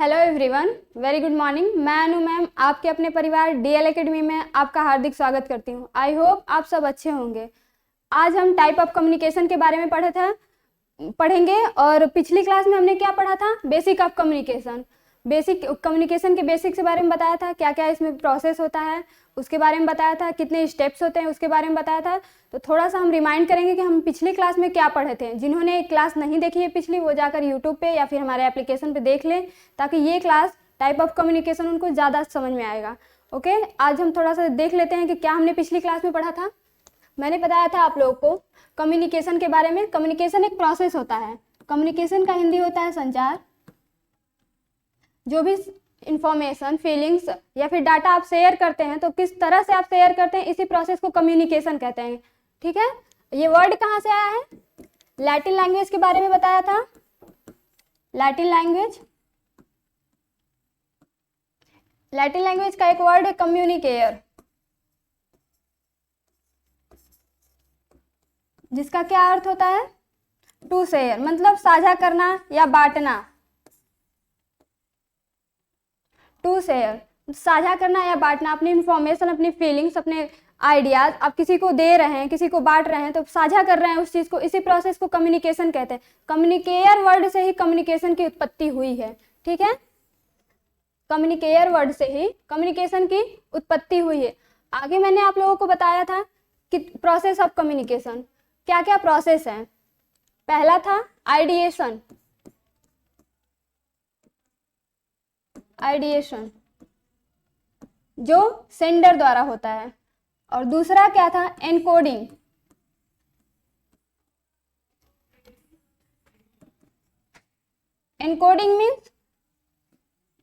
Hello everyone, very good morning. मैं अनु ma'am आपके अपने परिवार डीएल एकेडमी में आपका हार्दिक स्वागत करती हूँ। आई होप आप सब अच्छे होंगे। आज हम टाइप ऑफ कम्युनिकेशन के बारे में पढ़ेंगे और पिछली क्लास में हमने क्या पढ़ा था? Basic of communication. Basic communication के बेसिक्स के बारे में बताया था, क्या क्या इसमें प्रोसेस होता है उसके बारे में बताया था, कितने स्टेप्स होते हैं उसके बारे में बताया था। तो थोड़ा सा हम रिमाइंड करेंगे कि हम पिछली क्लास में क्या पढ़े थे। जिन्होंने क्लास नहीं देखी है पिछली, वो जाकर यूट्यूब पे या फिर हमारे एप्लीकेशन पे देख लें, ताकि ये क्लास टाइप ऑफ कम्युनिकेशन उनको ज़्यादा समझ में आएगा। ओके, आज हम थोड़ा सा देख लेते हैं कि क्या हमने पिछली क्लास में पढ़ा था। मैंने बताया था आप लोगों को कम्युनिकेशन के बारे में। कम्युनिकेशन एक प्रोसेस होता है। कम्युनिकेशन का हिंदी होता है संचार। जो भी इंफॉर्मेशन, फीलिंग्स या फिर डाटा आप शेयर करते हैं, तो किस तरह से आप शेयर करते हैं, इसी प्रोसेस को कम्युनिकेशन कहते हैं। ठीक है, ये वर्ड कहाँ से आया है? लैटिन लैंग्वेज के बारे में बताया था। लैटिन लैंग्वेज का एक वर्ड है कम्युनिकेयर, जिसका क्या अर्थ होता है? टू शेयर, मतलब साझा करना या बांटना। टू शेयर, साझा करना या बांटना। अपनी इंफॉर्मेशन, अपनी फीलिंग्स, अपने आइडियाज आप किसी को दे रहे हैं, किसी को बांट रहे हैं, तो साझा कर रहे हैं उस चीज को। इसी प्रोसेस को कम्युनिकेशन कहते हैं। कम्युनिकेयर वर्ड से ही कम्युनिकेशन की उत्पत्ति हुई है। ठीक है, कम्युनिकेयर वर्ड से ही कम्युनिकेशन की उत्पत्ति हुई है। आगे मैंने आप लोगों को बताया था कि प्रोसेस ऑफ कम्युनिकेशन क्या क्या प्रोसेस है। पहला था आइडिएशन। आइडिएशन जो सेंडर द्वारा होता है। और दूसरा क्या था? एनकोडिंग। एनकोडिंग मीन्स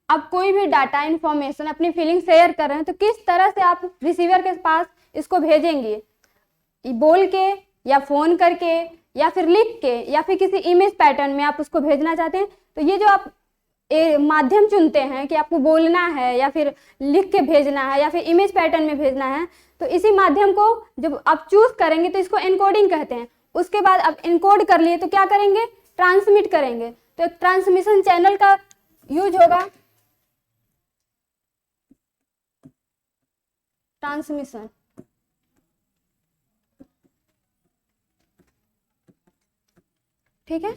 आप कोई भी डाटा, इंफॉर्मेशन, अपनी फीलिंग शेयर कर रहे हैं, तो किस तरह से आप रिसीवर के पास इसको भेजेंगे, बोल के या फोन करके या फिर लिख के या फिर किसी इमेज पैटर्न में आप उसको भेजना चाहते हैं। तो ये जो आप माध्यम चुनते हैं कि आपको बोलना है या फिर लिख के भेजना है या फिर इमेज पैटर्न में भेजना है, तो इसी माध्यम को जब आप चूज करेंगे तो इसको एनकोडिंग कहते हैं। उसके बाद आप एनकोड कर लिए तो क्या करेंगे? ट्रांसमिट करेंगे। तो एक ट्रांसमिशन चैनल का यूज होगा। ट्रांसमिशन, ठीक है।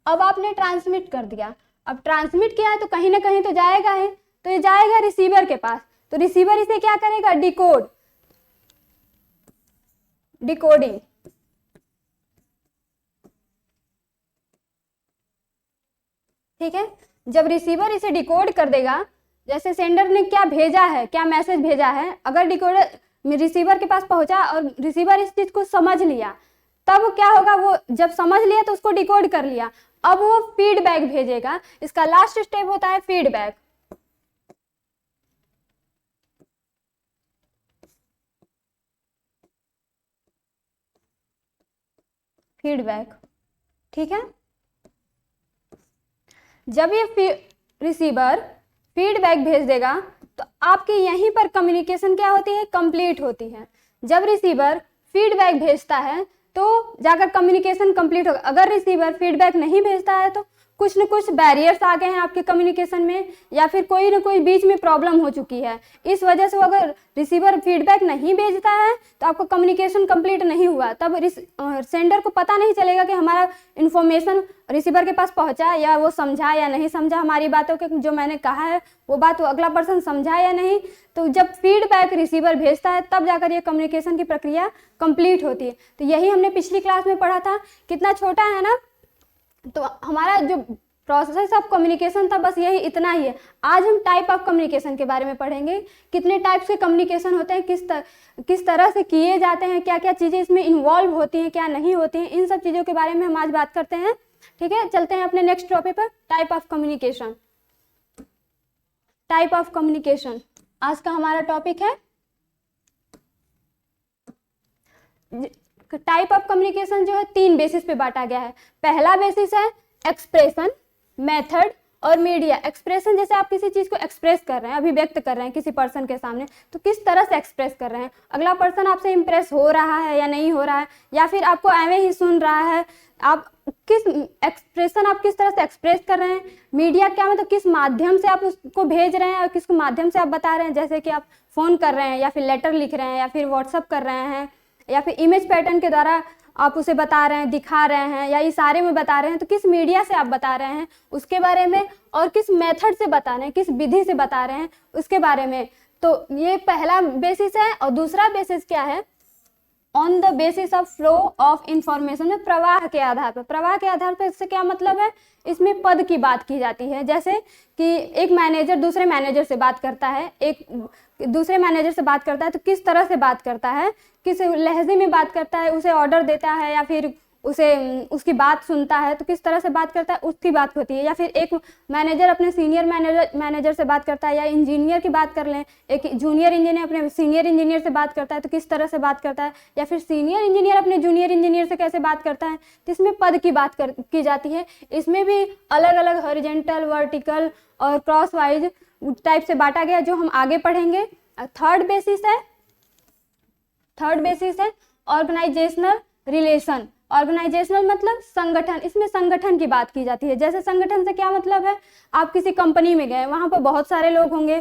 अब आपने ट्रांसमिट कर दिया। अब ट्रांसमिट किया है तो कहीं ना कहीं तो जाएगा है, तो ये जाएगा रिसीवर के पास। तो रिसीवर इसे क्या करेगा? डिकोडिंग। ठीक है, जब रिसीवर इसे डिकोड कर देगा, जैसे सेंडर ने क्या भेजा है, क्या मैसेज भेजा है, अगर डिकोडर रिसीवर के पास पहुंचा और रिसीवर इस चीज को समझ लिया, तब क्या होगा? वो जब समझ लिया तो उसको डिकोड कर लिया, अब वो फीडबैक भेजेगा। इसका लास्ट स्टेप होता है फीडबैक। फीडबैक, ठीक है। जब ये रिसीवर फीडबैक भेज देगा तो आपके यहीं पर कम्युनिकेशन क्या होती है? कंप्लीट होती है। जब रिसीवर फीडबैक भेजता है तो जाकर कम्युनिकेशन कंप्लीट होगा। अगर रिसीवर फीडबैक नहीं भेजता है तो कुछ न कुछ बैरियर्स आ गए हैं आपके कम्युनिकेशन में, या फिर कोई ना कोई बीच में प्रॉब्लम हो चुकी है। इस वजह से अगर रिसीवर फीडबैक नहीं भेजता है तो आपका कम्युनिकेशन कंप्लीट नहीं हुआ। तब सेंडर को पता नहीं चलेगा कि हमारा इन्फॉर्मेशन रिसीवर के पास पहुंचा, या वो समझा या नहीं समझा हमारी बातों के, जो मैंने कहा है वो बात वो अगला पर्सन समझा या नहीं। तो जब फीडबैक रिसीवर भेजता है तब जाकर ये कम्युनिकेशन की प्रक्रिया कंप्लीट होती है। तो यही हमने पिछली क्लास में पढ़ा था। कितना छोटा है ना? तो हमारा जो प्रोसेस ऑफ कम्युनिकेशन था बस यही, इतना ही है। आज हम टाइप ऑफ कम्युनिकेशन के बारे में पढ़ेंगे। कितने टाइप के कम्युनिकेशन होते हैं, किस तरह से किए जाते हैं, क्या क्या चीज़ें इसमें इन्वॉल्व होती हैं, क्या नहीं होती हैं, इन सब चीज़ों के बारे में हम आज बात करते हैं। ठीक है, चलते हैं अपने नेक्स्ट टॉपिक पर। Type of communication. Type of communication आज का हमारा टॉपिक है। टाइप ऑफ कम्युनिकेशन जो है 3 बेसिस पे बांटा गया है। पहला बेसिस है एक्सप्रेशन, मेथड और मीडिया, एक्सप्रेशन जैसे आप किसी चीज़ को एक्सप्रेस कर रहे हैं, अभिव्यक्त कर रहे हैं किसी पर्सन के सामने, तो किस तरह से एक्सप्रेस कर रहे हैं, अगला पर्सन आपसे इम्प्रेस हो रहा है या नहीं हो रहा है, या फिर आपको एवं ही सुन रहा है, आप किस एक्सप्रेशन आप किस तरह से एक्सप्रेस कर रहे हैं। मीडिया क्या मतलब किस माध्यम से आप उसको भेज रहे हैं और किस माध्यम से आप बता रहे हैं, जैसे कि आप फ़ोन कर रहे हैं या फिर लेटर लिख रहे हैं या फिर व्हाट्सअप कर रहे हैं या फिर इमेज पैटर्न के द्वारा आप उसे बता रहे हैं, दिखा रहे हैं या इशारे में बता रहे हैं, तो किस मीडिया से आप बता रहे हैं उसके बारे में, और किस मेथड से बता रहे हैं, किस विधि से बता रहे हैं उसके बारे में। तो ये पहला बेसिस है। और दूसरा बेसिस क्या है, on the basis of flow of information, में प्रवाह के आधार पर। प्रवाह के आधार पर इससे क्या मतलब है, इसमें पद की बात की जाती है, जैसे कि एक मैनेजर दूसरे मैनेजर से बात करता है, एक दूसरे मैनेजर से बात करता है तो किस तरह से बात करता है, किस लहजे में बात करता है, उसे ऑर्डर देता है या फिर उसे उसकी बात सुनता है तो किस तरह से बात करता है, उसकी बात होती है। या फिर एक मैनेजर अपने सीनियर मैनेजर से बात करता है, या इंजीनियर की बात कर लें, एक जूनियर इंजीनियर अपने सीनियर इंजीनियर से बात करता है तो किस तरह से बात करता है, या फिर सीनियर इंजीनियर अपने जूनियर इंजीनियर से कैसे बात करता है, तो इसमें पद की बात की जाती है। इसमें भी अलग अलग हॉरिजॉन्टल, वर्टिकल और क्रॉस वाइज टाइप से बांटा गया, जो हम आगे पढ़ेंगे। थर्ड बेसिस है ऑर्गेनाइजेशनल रिलेशन। ऑर्गेनाइजेशनल मतलब संगठन, इसमें संगठन की बात की जाती है। जैसे संगठन से क्या मतलब है, आप किसी कंपनी में गए, वहां पर बहुत सारे लोग होंगे,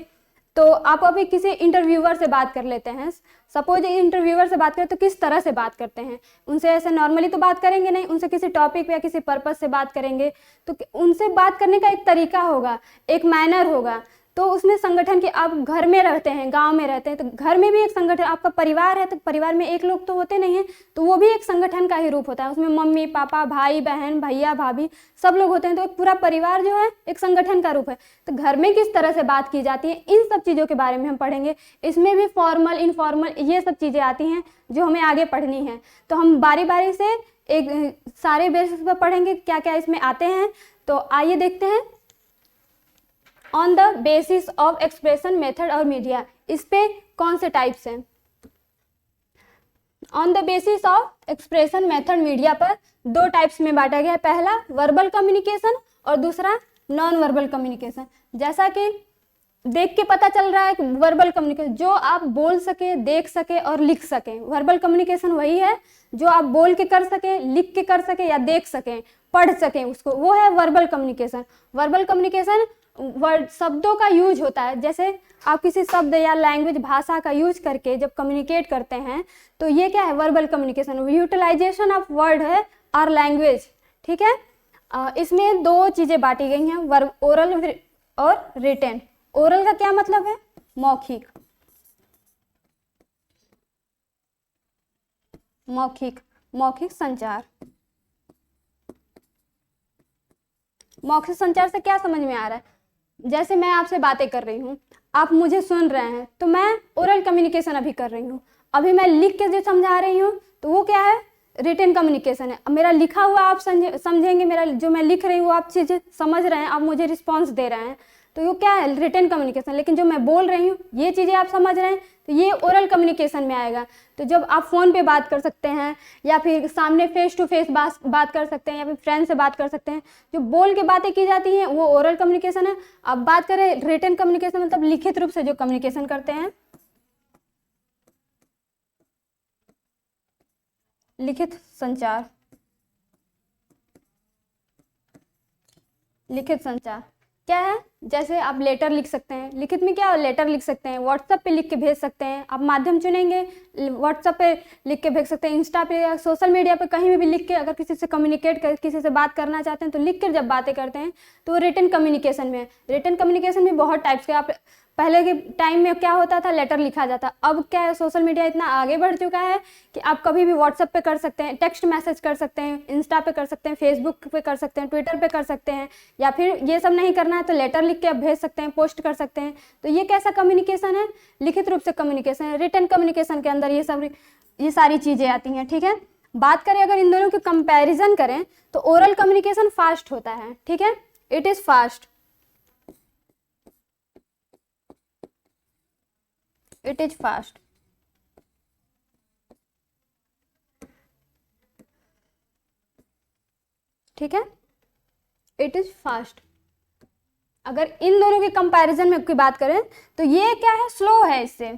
तो आप अभी किसी इंटरव्यूअर से बात कर लेते हैं, सपोज इंटरव्यूअर से बात करें तो किस तरह से बात करते हैं, उनसे ऐसे नॉर्मली तो बात करेंगे नहीं, उनसे किसी टॉपिक या किसी पर्पस से बात करेंगे, तो उनसे बात करने का एक तरीका होगा, एक मैनर होगा। तो उसमें संगठन के, आप घर में रहते हैं, गांव में रहते हैं, तो घर में भी एक संगठन, आपका परिवार है तो परिवार में एक लोग तो होते नहीं हैं, तो वो भी एक संगठन का ही रूप होता है। उसमें मम्मी पापा, भाई बहन, भैया भाभी सब लोग होते हैं, तो एक पूरा परिवार जो है एक संगठन का रूप है। तो घर में किस तरह से बात की जाती है, इन सब चीज़ों के बारे में हम पढ़ेंगे। इसमें भी फॉर्मल, इनफॉर्मल, ये सब चीज़ें आती हैं जो हमें आगे पढ़नी है। तो हम बारी बारी से एक सारे बेसिस पर पढ़ेंगे क्या क्या इसमें आते हैं। तो आइए देखते हैं। On the basis of expression method और मीडिया, इस पे कौन से टाइप्स हैं। On the basis of expression method media पर दो टाइप्स में बांटा गया है। पहला वर्बल कम्युनिकेशन और दूसरा नॉन वर्बल कम्युनिकेशन। जैसा कि देख के पता चल रहा है कि वर्बल कम्युनिकेशन जो आप बोल सके, देख सके और लिख सके। वर्बल कम्युनिकेशन वही है जो आप बोल के कर सके, लिख के कर सके या देख सके, पढ़ सके उसको, वो है verbal communication. Verbal communication word शब्दों का यूज होता है, जैसे आप किसी शब्द या लैंग्वेज भाषा का यूज करके जब कम्युनिकेट करते हैं तो ये क्या है, verbal communication. Utilisation of word है और लैंग्वेज, ठीक है। इसमें दो चीज़ें बांटी गई हैं, वर्ब ओरल और रिटेन। ओरल का क्या मतलब है, मौखिक, मौखिक, मौखिक संचार। मौखिक संचार से क्या समझ में आ रहा है, जैसे मैं आपसे बातें कर रही हूँ, आप मुझे सुन रहे हैं, तो मैं ओरल कम्युनिकेशन अभी कर रही हूँ। अभी मैं लिख के जो समझा रही हूँ तो वो क्या है, रिटन कम्युनिकेशन है। अब मेरा लिखा हुआ आप समझेंगे, मेरा जो मैं लिख रही हूँ आप चीज़ें समझ रहे हैं, आप मुझे रिस्पॉन्स दे रहे हैं, तो ये क्या है, रिटन कम्युनिकेशन। लेकिन जो मैं बोल रही हूँ ये चीज़ें आप समझ रहे हैं तो ये ओरल कम्युनिकेशन में आएगा। तो जब आप फ़ोन पे बात कर सकते हैं या फिर सामने फेस टू फेस बात कर सकते हैं या फिर फ्रेंड से बात कर सकते हैं, जो बोल के बातें की जाती हैं वो ओरल कम्युनिकेशन है। अब बात करें रिटन कम्युनिकेशन, मतलब लिखित रूप से जो कम्युनिकेशन करते हैं, लिखित संचार। लिखित संचार क्या है, जैसे आप लेटर लिख सकते हैं, लिखित में क्या लेटर लिख सकते हैं, व्हाट्सएप पे लिख के भेज सकते हैं, आप माध्यम चुनेंगे, व्हाट्सएप पे लिख के भेज सकते हैं, इंस्टा पे या सोशल मीडिया पे कहीं भी लिख के, अगर किसी से कम्युनिकेट कर, किसी से बात करना चाहते हैं तो लिख कर जब बातें करते हैं तो वो रिटन कम्युनिकेशन में है। रिटन कम्युनिकेशन में बहुत टाइप्स के, आप पहले के टाइम में क्या होता था, लेटर लिखा जाता, अब क्या है, सोशल मीडिया इतना आगे बढ़ चुका है कि आप कभी भी व्हाट्सएप पे कर सकते हैं, टेक्स्ट मैसेज कर सकते हैं, इंस्टा पे कर सकते हैं, फेसबुक पे कर सकते हैं, ट्विटर पे कर सकते हैं, या फिर ये सब नहीं करना है तो लेटर लिख के आप भेज सकते हैं, पोस्ट कर सकते हैं। तो ये कैसा कम्युनिकेशन है, लिखित रूप से कम्युनिकेशन है। रिटन कम्युनिकेशन के अंदर ये सारी चीज़ें आती हैं, ठीक है। बात करें अगर इन दोनों की कंपैरिजन करें तो ओरल कम्युनिकेशन फास्ट होता है, ठीक है, it is fast, it is fast, ठीक है, इट इज फास्ट। अगर इन दोनों के कंपैरिजन में की बात करें तो ये क्या है, स्लो है इससे।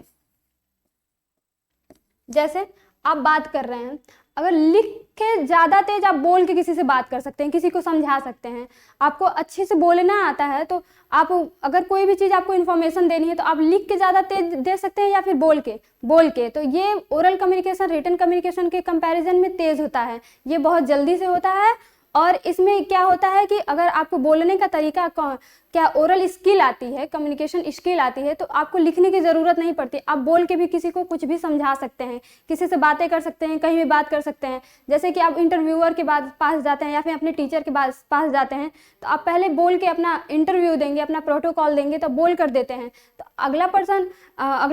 जैसे आप बात कर रहे हैं, अगर लिख के ज़्यादा तेज आप बोल के किसी से बात कर सकते हैं, किसी को समझा सकते हैं, आपको अच्छे से बोलना आता है, तो आप अगर कोई भी चीज़ आपको इन्फॉर्मेशन देनी है तो आप लिख के ज़्यादा तेज दे सकते हैं या फिर बोल के। तो ये ओरल कम्युनिकेशन रिटन कम्युनिकेशन के कंपैरिजन में तेज़ होता है, ये बहुत जल्दी से होता है। और इसमें क्या होता है कि अगर आपको बोलने का तरीका क्या ओरल स्किल आती है, कम्युनिकेशन स्किल आती है, तो आपको लिखने की ज़रूरत नहीं पड़ती। आप बोल के भी किसी को कुछ भी समझा सकते हैं, किसी से बातें कर सकते हैं, कहीं भी बात कर सकते हैं। जैसे कि आप इंटरव्यूअर के पास जाते हैं या फिर अपने टीचर के पास जाते हैं, तो आप पहले बोल के अपना इंटरव्यू देंगे, अपना प्रोटोकॉल देंगे, तो बोल कर देते हैं। तो अगला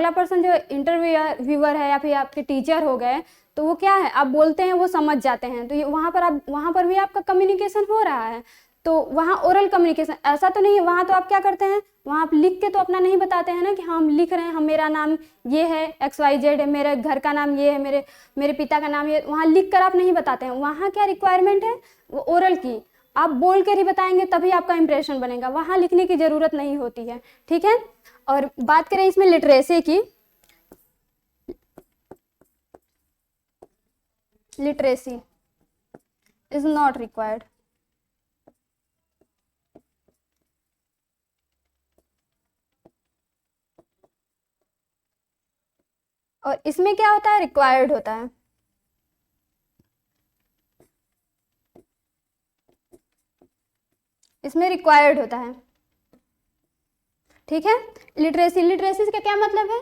पर्सन जो इंटरव्यूअर है या फिर आपके टीचर हो गए, तो वो क्या है, आप बोलते हैं वो समझ जाते हैं, तो ये वहाँ पर भी आपका कम्युनिकेशन हो रहा है। तो वहाँ ओरल कम्युनिकेशन ऐसा तो नहीं है, वहाँ तो आप क्या करते हैं, वहाँ आप लिख के तो अपना नहीं बताते हैं ना कि हम लिख रहे हैं, हम मेरा नाम ये है, XYZ है, मेरे घर का नाम ये है, मेरे पिता का नाम ये, वहाँ लिख कर आप नहीं बताते हैं। वहाँ क्या रिक्वायरमेंट है, वो ओरल की, आप बोल कर ही बताएंगे तभी आपका इंप्रेशन बनेगा, वहाँ लिखने की ज़रूरत नहीं होती है। ठीक है। और बात करें इसमें लिटरेसी की, लिटरेसी इज नॉट रिक्वायर्ड। और इसमें क्या होता है, रिक्वायर्ड होता है। इसमें रिक्वायर्ड होता है। ठीक है। लिटरेसी का क्या मतलब है,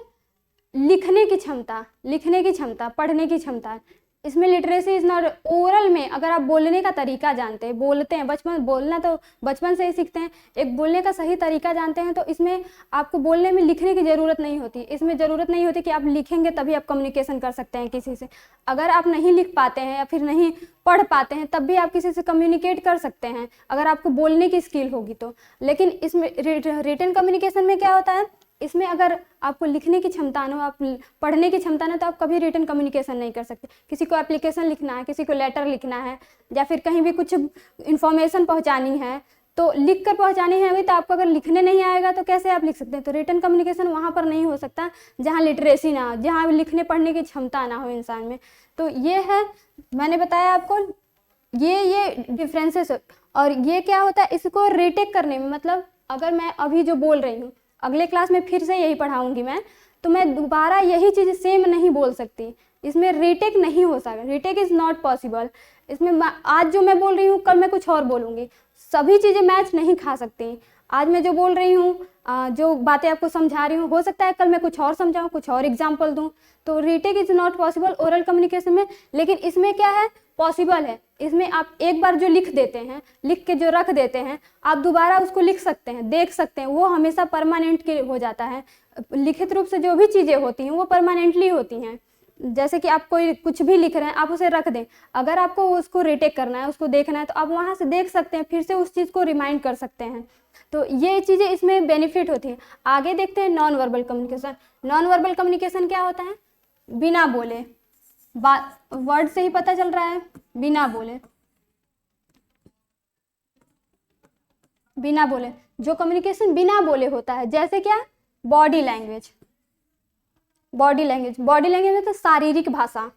लिखने की क्षमता, पढ़ने की क्षमता। इसमें लिटरेसी इज नॉट ओरल में, अगर आप बोलने का तरीका जानते हैं, बोलते हैं, बोलना तो बचपन से ही सीखते हैं, एक बोलने का सही तरीका जानते हैं, तो इसमें आपको बोलने में लिखने की ज़रूरत नहीं होती। इसमें ज़रूरत नहीं होती कि आप लिखेंगे तभी आप कम्युनिकेशन कर सकते हैं किसी से। अगर आप नहीं लिख पाते हैं या फिर नहीं पढ़ पाते हैं, तब भी आप किसी से कम्युनिकेट कर सकते हैं अगर आपको बोलने की स्किल होगी तो। लेकिन इसमें रिटन कम्युनिकेशन में क्या होता है, इसमें अगर आपको लिखने की क्षमता ना हो, आप पढ़ने की क्षमता ना, तो आप कभी रिटन कम्युनिकेशन नहीं कर सकते। किसी को एप्लीकेशन लिखना है, किसी को लेटर लिखना है, या फिर कहीं भी कुछ इन्फॉर्मेशन पहुंचानी है, तो लिख कर पहुँचानी है अभी, तो आपको अगर लिखने नहीं आएगा तो कैसे आप लिख सकते हैं। तो रिटन कम्युनिकेशन वहाँ पर नहीं हो सकता जहाँ लिटरेसी ना हो, जहाँ लिखने पढ़ने की क्षमता ना हो इंसान में। तो ये है, मैंने बताया आपको ये डिफरेंसेस। और ये क्या होता है, इसको रीटेक करने में, मतलब अगर मैं अभी जो बोल रही हूँ, अगले क्लास में फिर से यही पढ़ाऊंगी मैं, तो मैं दोबारा यही चीज़ सेम नहीं बोल सकती। इसमें रीटेक नहीं हो सकता, रीटेक इज़ नॉट पॉसिबल। इसमें आज जो मैं बोल रही हूँ कल मैं कुछ और बोलूँगी, सभी चीज़ें मैच नहीं खा सकती। आज मैं जो बोल रही हूँ, जो बातें आपको समझा रही हूँ, हो सकता है कल मैं कुछ और समझाऊँ, कुछ और एग्जाम्पल दूँ। तो retake is not possible oral communication में। लेकिन इसमें क्या है, पॉसिबल है। इसमें आप एक बार जो लिख देते हैं, लिख के जो रख देते हैं, आप दोबारा उसको लिख सकते हैं, देख सकते हैं, वो हमेशा परमानेंट के हो जाता है। लिखित रूप से जो भी चीज़ें होती हैं वो परमानेंटली होती हैं। जैसे कि आप कोई कुछ भी लिख रहे हैं, आप उसे रख दें, अगर आपको उसको रीटेक करना है, उसको देखना है, तो आप वहाँ से देख सकते हैं, फिर से उस चीज़ को रिमाइंड कर सकते हैं। तो ये चीज़ें इसमें बेनिफिट होती हैं। आगे देखते हैं non verbal communication. Non verbal communication क्या होता है, बिना बोले, बात वर्ड से ही पता चल रहा है, बिना बोले, बिना बोले जो कम्युनिकेशन बिना बोले होता है, जैसे क्या, बॉडी लैंग्वेज। बॉडी लैंग्वेज में तो शारीरिक भाषा,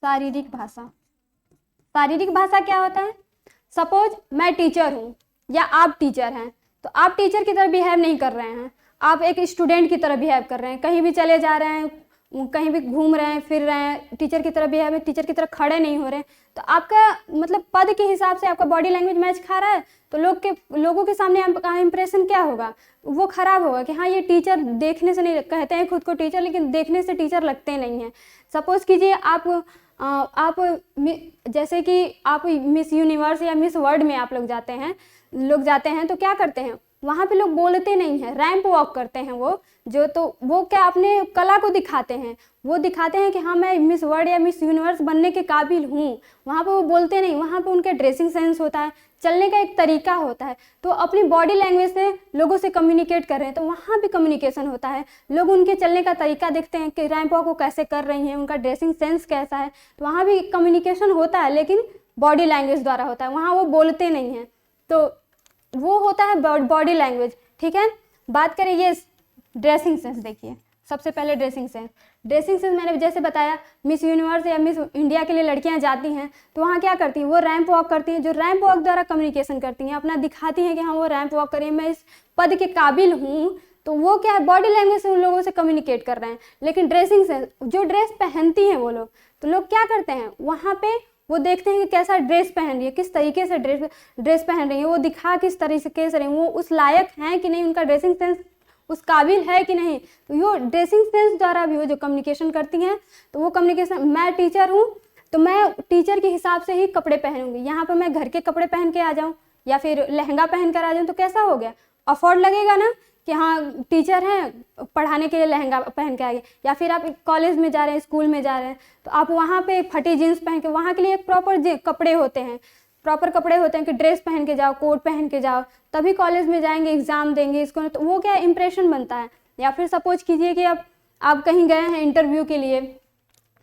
शारीरिक भाषा क्या होता है, सपोज मैं टीचर हूँ या आप टीचर हैं, तो आप टीचर की तरह बिहेव नहीं कर रहे हैं, आप एक स्टूडेंट की तरह बिहेव कर रहे हैं, कहीं भी चले जा रहे हैं, कहीं भी घूम रहे हैं, फिर रहे हैं, टीचर की तरह बिहेव है, टीचर की तरह खड़े नहीं हो रहे हैं, तो आपका मतलब पद के हिसाब से आपका बॉडी लैंग्वेज मैच खा रहा है, तो लोगों के सामने आपका इंप्रेशन क्या होगा, वो खराब होगा कि हाँ ये टीचर देखने से नहीं, कहते हैं खुद को टीचर लेकिन देखने से टीचर लगते नहीं हैं। सपोज कीजिए आप जैसे कि आप मिस यूनिवर्स या मिस वर्ल्ड में आप लोग जाते हैं, तो क्या करते हैं, वहाँ पे लोग बोलते नहीं हैं, रैंप वॉक करते हैं वो, जो तो वो क्या अपने कला को दिखाते हैं, वो दिखाते हैं कि हाँ मैं मिस वर्ल्ड या मिस यूनिवर्स बनने के काबिल हूँ। वहाँ पे वो बोलते नहीं, वहाँ पे उनके ड्रेसिंग सेंस होता है, चलने का एक तरीका होता है, तो अपनी बॉडी लैंग्वेज से लोगों से कम्युनिकेट कर रहे हैं, तो वहाँ भी कम्युनिकेशन होता है। लोग उनके चलने का तरीका देखते हैं कि रैंप वॉक को कैसे कर रही हैं, उनका ड्रेसिंग सेंस कैसा है, तो वहाँ भी कम्युनिकेशन होता है, लेकिन बॉडी लैंग्वेज द्वारा होता है, वहाँ वो बोलते नहीं हैं, तो वो होता है बॉडी लैंग्वेज। ठीक है, बात करें ये ड्रेसिंग सेंस। देखिए सबसे पहले ड्रेसिंग सेंस मैंने जैसे बताया, मिस यूनिवर्स या मिस इंडिया के लिए लड़कियां जाती हैं तो वहाँ क्या करती हैं, वो रैंप वॉक करती हैं, जो रैंप वॉक द्वारा कम्युनिकेशन करती हैं, अपना दिखाती हैं कि हाँ वो रैंप वॉक करिए, मैं इस पद के काबिल हूँ, तो वो क्या है बॉडी लैंग्वेज से उन लोगों से कम्युनिकेट कर रहे हैं। लेकिन ड्रेसिंग सेंस, जो ड्रेस पहनती हैं वो लोग, तो लोग क्या करते हैं वहाँ पे वो देखते हैं कि कैसा ड्रेस पहन रही है, किस तरीके से ड्रेस पहन रही है, वो दिखा किस तरीके से रही है, वो उस लायक हैं कि नहीं, उनका ड्रेसिंग सेंस उस काबिल है कि नहीं, तो वो ड्रेसिंग सेंस द्वारा भी वो जो कम्युनिकेशन करती हैं, तो वो कम्युनिकेशन, मैं टीचर हूँ तो मैं टीचर के हिसाब से ही कपड़े पहनूंगी, यहाँ पर मैं घर के कपड़े पहन के आ जाऊँ या फिर लहंगा पहन कर आ जाऊँ तो कैसा हो गया, अफोर्ड लगेगा ना कि हाँ टीचर हैं पढ़ाने के लिए लहंगा पहन के आए, या फिर आप कॉलेज में जा रहे हैं, स्कूल में जा रहे हैं, तो आप वहाँ पे फटी जीन्स पहन के, वहाँ के लिए एक प्रॉपर कपड़े होते हैं, प्रॉपर कपड़े होते हैं कि ड्रेस पहन के जाओ, कोट पहन के जाओ, तभी कॉलेज में जाएंगे, एग्जाम देंगे इसको, तो वो क्या इंप्रेशन बनता है। या फिर सपोज कीजिए कि अब आप कहीं गए हैं इंटरव्यू के लिए,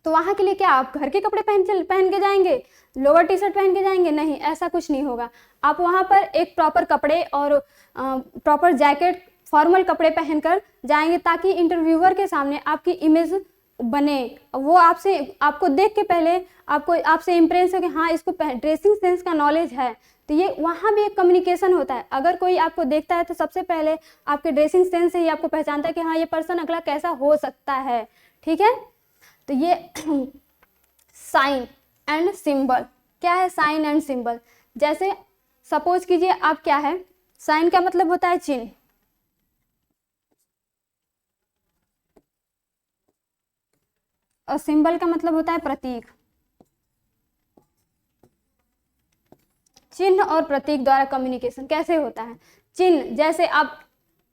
तो वहाँ के लिए क्या आप घर के कपड़े पहन के जाएंगे, लोअर टी शर्ट पहन के जाएंगे, नहीं, ऐसा कुछ नहीं होगा। आप वहाँ पर एक प्रॉपर कपड़े और प्रॉपर जैकेट, फॉर्मल कपड़े पहनकर जाएंगे, ताकि इंटरव्यूअर के सामने आपकी इमेज बने, वो आपको देख के पहले आपसे इम्प्रेस हो कि हाँ इसको ड्रेसिंग सेंस का नॉलेज है, तो ये वहाँ भी एक कम्युनिकेशन होता है। अगर कोई आपको देखता है तो सबसे पहले आपके ड्रेसिंग सेंस से ही आपको पहचानता है कि हाँ ये पर्सन अगला कैसा हो सकता है। ठीक है, तो ये साइन एंड सिंबल, क्या है साइन एंड सिंबल, जैसे सपोज कीजिए आप क्या है, साइन का मतलब होता है चिन्ह, और सिंबल का मतलब होता है प्रतीक। चिन्ह और प्रतीक द्वारा कम्युनिकेशन कैसे होता है, चिन्ह जैसे आप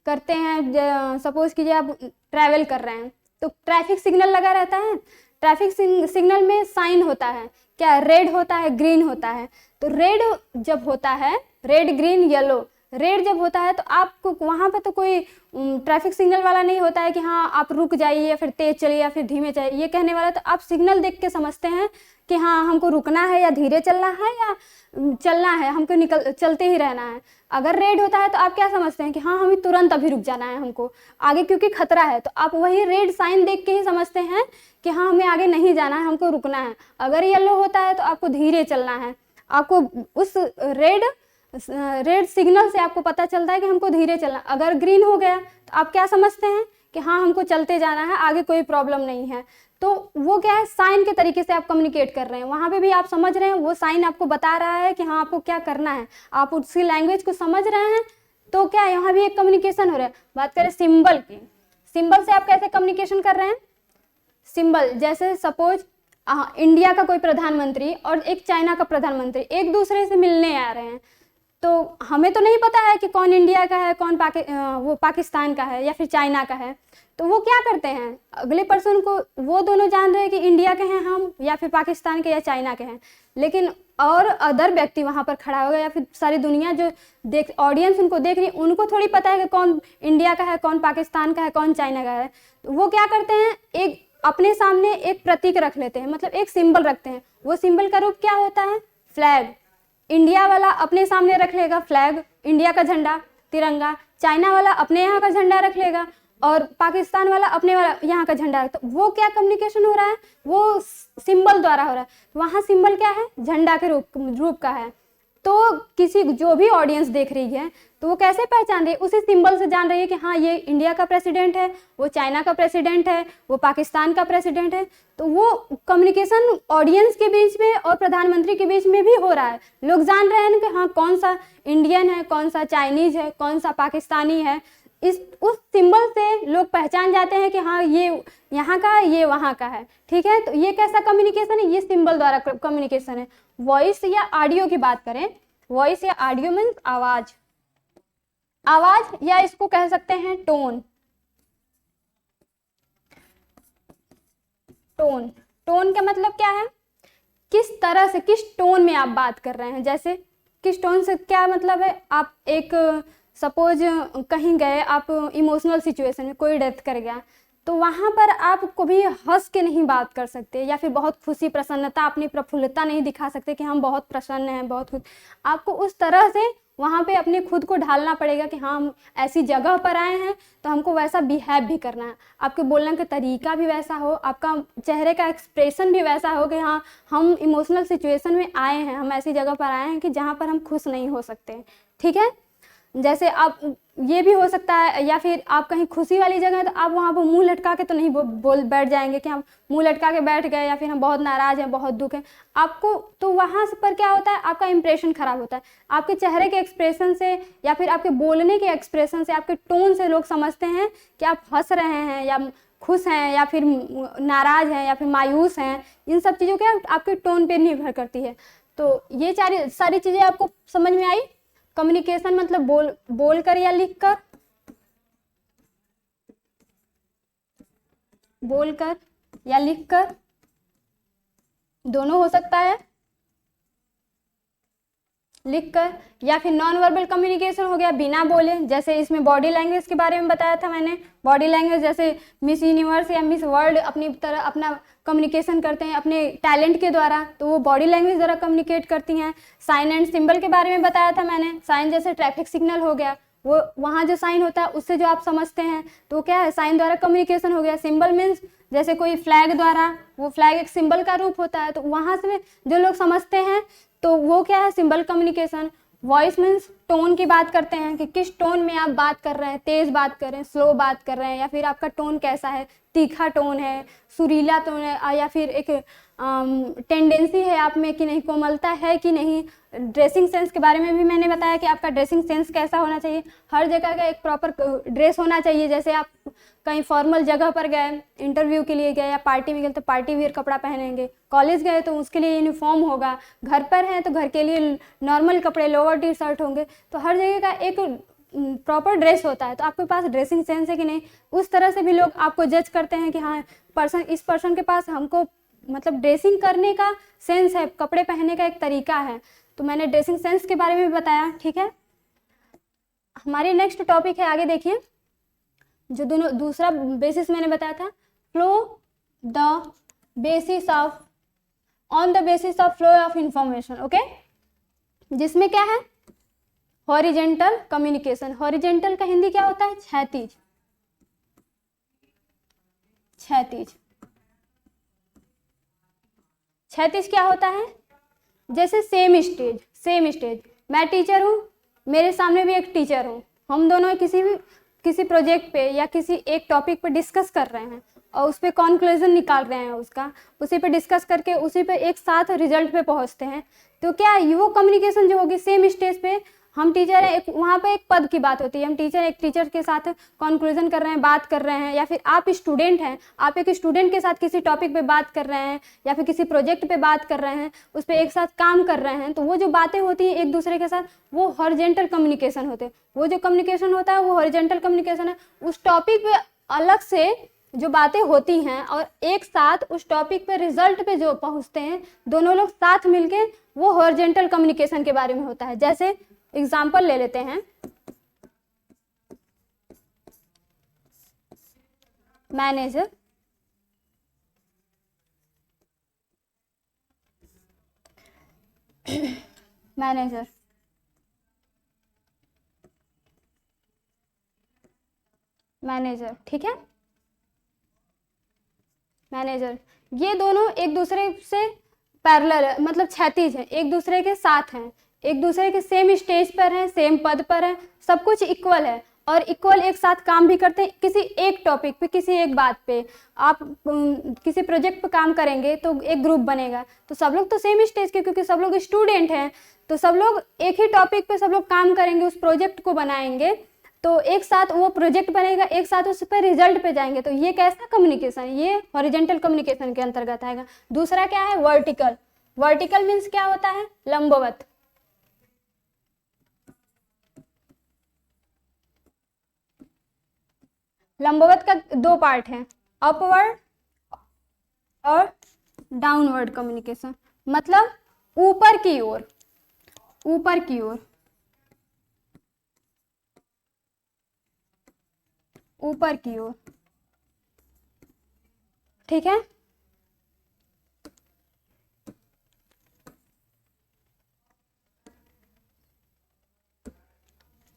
करते हैं, सपोज कीजिए आप ट्रैवल कर रहे हैं तो ट्रैफिक सिग्नल लगा रहता है, ट्रैफिक सिग्नल में साइन होता है, क्या रेड होता है, ग्रीन होता है, तो रेड जब होता है, रेड ग्रीन येलो, रेड जब होता है तो आपको वहाँ पर तो कोई ट्रैफिक सिग्नल वाला नहीं होता है कि हाँ आप रुक जाइए या फिर तेज चलिए या फिर धीमे चलिए, ये कहने वाला, तो आप सिग्नल देख के समझते हैं कि हाँ हमको रुकना है या धीरे चलना है या चलना है, हमको चलते ही रहना है। अगर रेड होता है तो आप क्या समझते हैं कि हाँ हमें तुरंत अभी रुक जाना है हमको आगे, क्योंकि खतरा है, तो आप वही रेड साइन देख के ही समझते हैं कि हाँ हमें आगे नहीं जाना है, हमको रुकना है। अगर येलो होता है तो आपको धीरे चलना है, आपको उस रेड सिग्नल से आपको पता चलता है कि हमको धीरे चलना। अगर ग्रीन हो गया तो आप क्या समझते हैं कि हाँ हमको चलते जाना है, आगे कोई प्रॉब्लम नहीं है। तो वो क्या है, साइन के तरीके से आप कम्युनिकेट कर रहे हैं, वहाँ पे भी आप समझ रहे हैं, वो साइन आपको बता रहा है कि हाँ आपको क्या करना है, आप उसकी लैंग्वेज को समझ रहे हैं, तो क्या यहाँ भी एक कम्युनिकेशन हो रहा है। बात करें सिंबल की, सिंबल से आप कैसे कम्युनिकेशन कर रहे हैं, सिंबल जैसे सपोज इंडिया का कोई प्रधानमंत्री और एक चाइना का प्रधानमंत्री एक दूसरे से मिलने आ रहे हैं, तो हमें तो नहीं पता है कि कौन इंडिया का है, कौन वो पाकिस्तान का है या फिर चाइना का है, तो वो क्या करते हैं, अगले पर्सन को, वो दोनों जान रहे हैं कि इंडिया के हैं हम या फिर पाकिस्तान के या चाइना के हैं, लेकिन और अदर व्यक्ति वहाँ पर खड़ा होगा या फिर सारी दुनिया जो ऑडियंस उनको देख रही है, उनको थोड़ी पता है कि कौन इंडिया का है, कौन पाकिस्तान का है, कौन चाइना का है। तो वो क्या करते हैं, एक अपने सामने एक प्रतीक रख लेते हैं, मतलब एक सिंबल रखते हैं। वो सिंबल का रूप क्या होता है, फ्लैग। इंडिया वाला अपने सामने रख लेगा फ्लैग, इंडिया का झंडा, तिरंगा, चाइना वाला अपने यहाँ का झंडा रख लेगा और पाकिस्तान वाला अपने वाला यहाँ का झंडा। तो वो क्या कम्युनिकेशन हो रहा है, वो सिंबल द्वारा हो रहा है। वहाँ सिंबल क्या है, झंडा के रूप का है। तो किसी जो भी ऑडियंस देख रही है तो वो कैसे पहचान रही है, उसी सिंबल से जान रही है कि हाँ ये इंडिया का प्रेसिडेंट है, वो चाइना का प्रेसिडेंट है, वो पाकिस्तान का प्रेसिडेंट है। तो वो कम्युनिकेशन ऑडियंस के बीच में और प्रधानमंत्री के बीच में भी हो रहा है। लोग जान रहे हैं कि हाँ कौन सा इंडियन है, कौन सा चाइनीज है, कौन सा पाकिस्तानी है। उस सिंबल से लोग पहचान जाते हैं कि हाँ ये यहाँ का है, ये वहाँ का है। ठीक है, तो ये कैसा कम्युनिकेशन है, ये सिंबल द्वारा कम्युनिकेशन है। वॉइस या ऑडियो की बात करें, वॉइस या ऑडियो मीन्स आवाज, आवाज या इसको कह सकते हैं टोन। टोन, टोन का मतलब क्या है, किस तरह से, किस टोन में आप बात कर रहे हैं। जैसे किस टोन से क्या मतलब है, आप एक सपोज कहीं गए, आप इमोशनल सिचुएशन में, कोई डेथ कर गया, तो वहाँ पर आप कभी हंस के नहीं बात कर सकते, या फिर बहुत खुशी प्रसन्नता, अपनी प्रफुल्लता नहीं दिखा सकते कि हम बहुत प्रसन्न हैं, बहुत खुश। आपको उस तरह से वहाँ पे अपने खुद को ढालना पड़ेगा कि हाँ हम ऐसी जगह पर आए हैं तो हमको वैसा बिहेव भी करना है, आपके बोलने का तरीका भी वैसा हो, आपका चेहरे का एक्सप्रेशन भी वैसा हो कि हाँ हम इमोशनल सिचुएशन में आए हैं, हम ऐसी जगह पर आए हैं कि जहाँ पर हम खुश नहीं हो सकते। ठीक है, जैसे आप ये भी हो सकता है, या फिर आप कहीं खुशी वाली जगह है तो आप वहाँ पर मुंह लटका के तो नहीं बोल बैठ जाएंगे कि हम मुंह लटका के बैठ गए, या फिर हम बहुत नाराज हैं, बहुत दुख है आपको, तो वहाँ पर क्या होता है, आपका इंप्रेशन खराब होता है। आपके चेहरे के एक्सप्रेशन से, या फिर आपके बोलने के एक्सप्रेशन से, आपके टोन से लोग समझते हैं कि आप हंस रहे हैं, या खुश हैं, या फिर नाराज हैं, या फिर मायूस हैं। इन सब चीज़ों के आपके टोन पर निर्भर करती है। तो ये सारी चीज़ें आपको समझ में आई। कम्युनिकेशन मतलब बोल कर या लिख कर, बोल कर या लिख कर, दोनों हो सकता है, लिख कर, या फिर नॉन वर्बल कम्युनिकेशन हो गया बिना बोले। जैसे इसमें बॉडी लैंग्वेज के बारे में बताया था मैंने, बॉडी लैंग्वेज जैसे मिस यूनिवर्स या मिस वर्ल्ड अपनी तरह अपना कम्युनिकेशन करते हैं अपने टैलेंट के द्वारा, तो वो बॉडी लैंग्वेज द्वारा कम्युनिकेट करती हैं। साइन एंड सिंबल के बारे में बताया था मैंने, साइन जैसे ट्रैफिक सिग्नल हो गया, वो वहाँ जो साइन होता है उससे जो आप समझते हैं तो क्या है, साइन द्वारा कम्युनिकेशन हो गया। सिंबल मीन्स जैसे कोई फ्लैग द्वारा, वो फ्लैग एक सिंबल का रूप होता है, तो वहाँ से जो लोग समझते हैं तो वो क्या है, symbol communication. Voice means tone की बात करते हैं कि किस टोन में आप बात कर रहे हैं, तेज बात कर रहे हैं, स्लो बात कर रहे हैं, या फिर आपका टोन कैसा है, तीखा टोन है, सुरीला टोन है, या फिर एक टेंडेंसी है आप में कि नहीं, कोमलता है कि नहीं। ड्रेसिंग सेंस के बारे में भी मैंने बताया कि आपका ड्रेसिंग सेंस कैसा होना चाहिए, हर जगह का एक प्रॉपर ड्रेस होना चाहिए। जैसे आप कहीं फॉर्मल जगह पर गए, इंटरव्यू के लिए गए या पार्टी में गए तो पार्टी वियर कपड़ा पहनेंगे, कॉलेज गए तो उसके लिए यूनिफॉर्म होगा, घर पर हैं तो घर के लिए नॉर्मल कपड़े लोअर टी शर्ट होंगे। तो हर जगह का एक प्रॉपर ड्रेस होता है, तो आपके पास ड्रेसिंग सेंस है कि नहीं, उस तरह से भी लोग आपको जज करते हैं कि हाँ इस पर्सन के पास हमको मतलब ड्रेसिंग करने का सेंस है, कपड़े पहनने का एक तरीका है। तो मैंने ड्रेसिंग सेंस के बारे में भी बताया। ठीक है, हमारी नेक्स्ट टॉपिक है, आगे देखिए, जो दूसरा बेसिस मैंने बताया था, flow the basis of, on the basis of flow of information. Okay, जिसमें क्या है, हॉरिजेंटल कम्युनिकेशन। हॉरिजेंटल का हिंदी क्या होता है, क्षैतिज, क्षैतिज। क्षैतिज क्या होता है, जैसे सेम स्टेज, सेम स्टेज, मैं टीचर हूँ, मेरे सामने भी एक टीचर हूँ, हम दोनों किसी प्रोजेक्ट पे या किसी एक टॉपिक पे डिस्कस कर रहे हैं और उस पर कॉन्क्लूजन निकाल रहे हैं, उसका उसी पे डिस्कस करके उसी पे एक साथ रिजल्ट पे पहुंचते हैं। तो क्या वो कम्युनिकेशन जो होगी सेम स्टेज पे, हम टीचर है, वहाँ पे एक पद की बात होती है, हम एक टीचर के साथ कॉन्क्लूजन कर रहे हैं, बात कर रहे हैं, या फिर आप स्टूडेंट हैं, आप एक स्टूडेंट के साथ किसी टॉपिक पे बात कर रहे हैं या फिर किसी प्रोजेक्ट पे बात कर रहे हैं, उस पर एक साथ काम कर रहे हैं, तो वो जो बातें होती हैं एक दूसरे के साथ, वो हॉरिजॉन्टल कम्युनिकेशन होते हैं। वो जो कम्युनिकेशन होता है वो हॉरिजॉन्टल कम्युनिकेशन है। उस टॉपिक पे अलग से जो बातें होती हैं और एक साथ उस टॉपिक पे रिजल्ट पे जो पहुंचते हैं दोनों लोग साथ मिलके, वो हॉरिजॉन्टल कम्युनिकेशन के बारे में होता है। जैसे एग्जाम्पल ले लेते हैं, मैनेजर, मैनेजर, मैनेजर, ठीक है, मैनेजर, ये दोनों एक दूसरे से पैरेलल है, मतलब क्षैतिज है, एक दूसरे के साथ हैं, एक दूसरे के सेम स्टेज पर हैं, सेम पद पर हैं, सब कुछ इक्वल है और इक्वल एक साथ काम भी करते हैं किसी एक टॉपिक पे, किसी एक बात पे। आप किसी प्रोजेक्ट पे काम करेंगे तो एक ग्रुप बनेगा, तो सब लोग तो सेम स्टेज के, क्योंकि सब लोग स्टूडेंट हैं, तो सब लोग एक ही टॉपिक पे सब लोग काम करेंगे, उस प्रोजेक्ट को बनाएंगे, तो एक साथ वो प्रोजेक्ट बनेगा, एक साथ उस पर रिजल्ट पे जाएंगे। तो ये कैसा कम्युनिकेशन, ये हॉरिजॉन्टल कम्युनिकेशन के अंतर्गत आएगा। दूसरा क्या है, वर्टिकल। वर्टिकल मीन्स क्या होता है, लंबवत। लंबवत का दो पार्ट है, अपवर्ड और डाउनवर्ड कम्युनिकेशन मतलब ऊपर की ओर, ऊपर की ओर, ऊपर की ओर, ठीक है।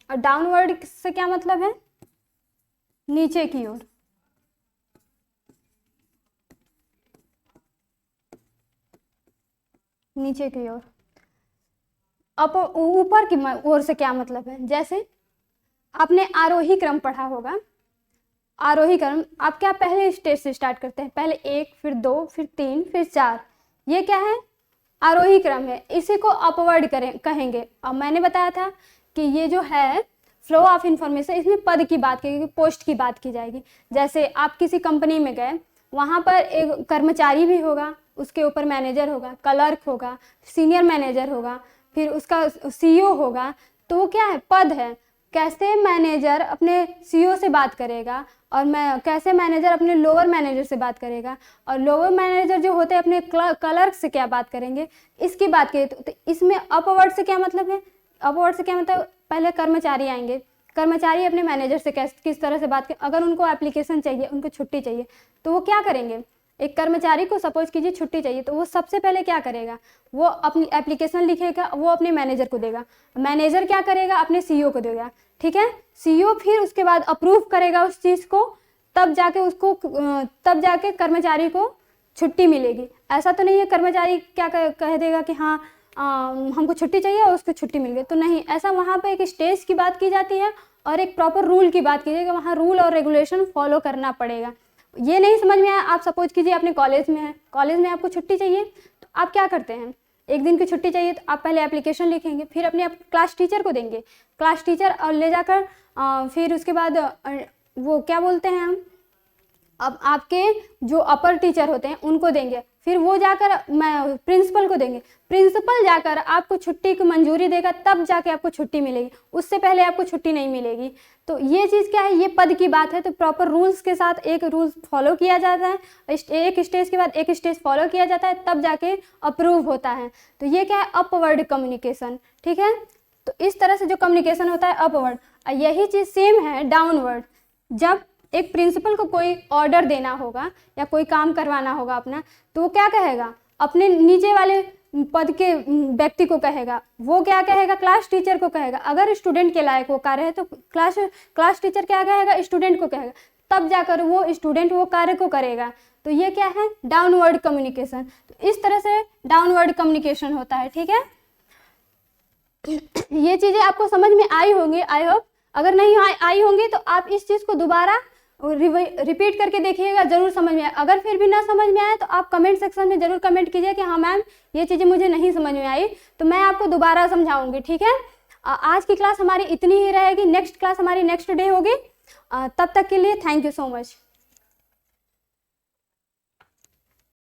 और डाउनवर्ड से क्या मतलब है, नीचे की ओर, नीचे की ओर। अब ऊपर की ओर से क्या मतलब है, जैसे आपने आरोही क्रम पढ़ा होगा, आरोही क्रम आप क्या पहले स्टेज से स्टार्ट करते हैं, पहले 1 फिर 2 फिर 3 फिर 4, ये क्या है, आरोही क्रम है, इसी को अपवर्ड कहेंगे। अब मैंने बताया था कि ये जो है फ्लो ऑफ इंफॉर्मेशन, इसमें पद की बात की, पोस्ट की बात की जाएगी। जैसे आप किसी कंपनी में गए, वहाँ पर एक कर्मचारी भी होगा, उसके ऊपर मैनेजर होगा, क्लर्क होगा, सीनियर मैनेजर होगा, फिर उसका सीईओ होगा, तो वो क्या है, पद है। कैसे मैनेजर अपने सीईओ से बात करेगा और मैं कैसे मैनेजर अपने लोअर मैनेजर से बात करेगा, और लोअर मैनेजर जो होते हैं अपने क्लर्क से क्या बात करेंगे, इसकी बात करें। तो इसमें अपवर्ड से क्या मतलब है, अपवर्ड से क्या मतलब, पहले कर्मचारी आएंगे, कर्मचारी अपने मैनेजर से किस तरह से बात करें, अगर उनको एप्लीकेशन चाहिए, उनको छुट्टी चाहिए, तो वो क्या करेंगे, एक कर्मचारी को सपोज कीजिए छुट्टी चाहिए, तो वो सबसे पहले क्या करेगा, वो अपनी एप्लीकेशन लिखेगा, वो अपने मैनेजर को देगा, मैनेजर क्या करेगा, अपने सीईओ को देगा, ठीक है। सीईओ फिर उसके बाद अप्रूव करेगा उस चीज़ को, तब जाके कर्मचारी को छुट्टी मिलेगी। ऐसा तो नहीं है कर्मचारी क्या कह देगा कि हाँ हमको छुट्टी चाहिए और उसको छुट्टी मिल गई, तो नहीं, ऐसा वहाँ पे एक स्टेज की बात की जाती है और एक प्रॉपर रूल की बात की जाएगी, वहाँ रूल और रेगुलेशन फॉलो करना पड़ेगा। ये नहीं समझ में आया, आप सपोज कीजिए अपने कॉलेज में है, कॉलेज में आपको छुट्टी चाहिए, तो आप क्या करते हैं, एक दिन की छुट्टी चाहिए तो आप पहले एप्लीकेशन लिखेंगे, फिर अपने क्लास टीचर को देंगे, क्लास टीचर और ले जाकर फिर उसके बाद वो क्या बोलते हैं हम, अब आपके जो अपर टीचर होते हैं उनको देंगे, फिर वो जाकर मैं प्रिंसिपल को देंगे, प्रिंसिपल जाकर आपको छुट्टी की मंजूरी देगा, तब जाके आपको छुट्टी मिलेगी, उससे पहले आपको छुट्टी नहीं मिलेगी। तो ये चीज़ क्या है, ये पद की बात है, तो प्रॉपर रूल्स के साथ एक रूल्स फॉलो किया जाता है, एक स्टेज के बाद एक स्टेज फॉलो किया जाता है, तब जाके अप्रूव होता है। तो ये क्या है, अपवर्ड कम्युनिकेशन, ठीक है। तो इस तरह से जो कम्युनिकेशन होता है अपवर्ड, यही चीज़ सेम है डाउनवर्ड। जब एक प्रिंसिपल को कोई ऑर्डर देना होगा या कोई काम करवाना होगा अपना, तो वो क्या कहेगा, अपने नीचे वाले पद के व्यक्ति को कहेगा, वो क्या कहेगा, क्लास टीचर को कहेगा। अगर स्टूडेंट के लायक वो कार्य है तो क्लास टीचर क्या कहेगा, स्टूडेंट को कहेगा, तब जाकर वो स्टूडेंट वो कार्य को करेगा। तो ये क्या है, डाउनवर्ड कम्युनिकेशन। तो इस तरह से डाउनवर्ड कम्युनिकेशन होता है, ठीक है। ये चीज़ें आपको समझ में आई होंगी आई होप। अगर नहीं आई होंगी तो आप इस चीज़ को दोबारा रिपीट करके देखिएगा, जरूर समझ में आए। अगर फिर भी ना समझ में आए तो आप कमेंट सेक्शन में जरूर कमेंट कीजिए कि हाँ मैम ये चीज़ें मुझे नहीं समझ में आई, तो मैं आपको दोबारा समझाऊंगी, ठीक है। आज की क्लास हमारी इतनी ही रहेगी, नेक्स्ट क्लास हमारी नेक्स्ट डे होगी। तब तक के लिए थैंक यू सो मच।